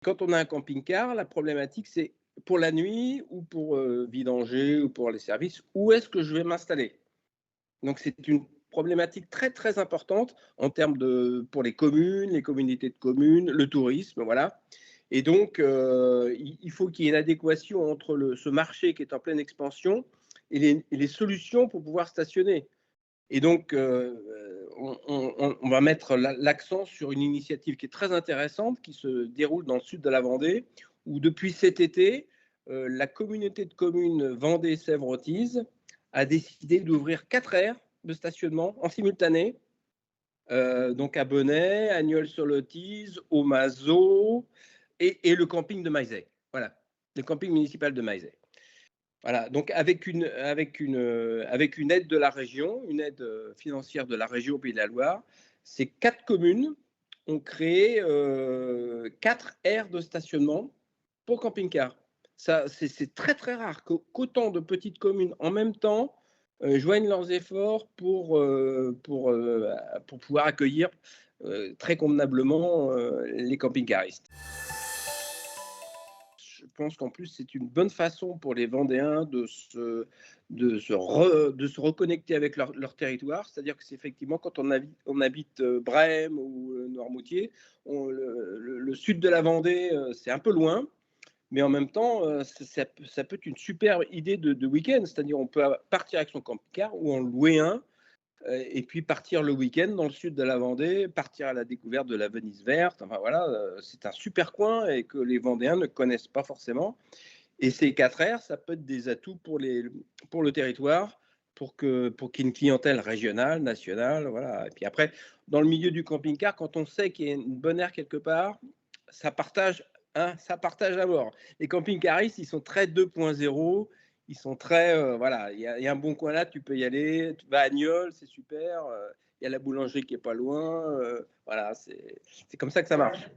quand on a un camping-car, la problématique, c'est pour la nuit ou pour vidanger ou pour les services, où est-ce que je vais m'installer? Donc, c'est une problématique très, très importante en termes de, pour les communes, les communautés de communes, le tourisme, voilà. Et donc, il faut qu'il y ait une adéquation entre ce marché qui est en pleine expansion et les solutions pour pouvoir stationner. Et donc, on va mettre l'accent sur une initiative qui est très intéressante, qui se déroule dans le sud de la Vendée, où depuis cet été, la communauté de communes Vendée-Sèvres-Otise a décidé d'ouvrir 4 aires de stationnement en simultané, donc à Benay, Agnols-sur-l'Otise, au Mazo et le camping de Maizet. Voilà, le camping municipal de Maizet. Voilà, donc avec une aide de la région, une aide financière de la région Pays de la Loire, ces 4 communes ont créé 4 aires de stationnement pour camping-car. Ça, c'est très très rare qu'autant de petites communes en même temps joignent leurs efforts pour pouvoir accueillir très convenablement les camping-caristes. Je pense qu'en plus, c'est une bonne façon pour les Vendéens de se reconnecter avec leur territoire. C'est-à-dire que c'est effectivement, quand on habite Brême ou Noirmoutier, le sud de la Vendée, c'est un peu loin, mais en même temps, ça peut être une super idée de week-end. C'est-à-dire on peut partir avec son camping-car ou en louer un et puis partir le week-end dans le sud de la Vendée, partir à la découverte de la Venise verte. Enfin voilà, c'est un super coin et que les Vendéens ne connaissent pas forcément. Et ces 4 aires, ça peut être des atouts pour le territoire, pour qu'il y ait une clientèle régionale, nationale. Voilà. Et puis après, dans le milieu du camping-car, quand on sait qu'il y a une bonne aire quelque part, ça partage, hein, ça partage à mort. Les camping-caristes, ils sont très 2.0. Ils sont très, voilà, il y a un bon coin là, tu peux y aller, tu vas à Agnols, c'est super, il y a la boulangerie qui est pas loin, voilà, c'est comme ça que ça marche.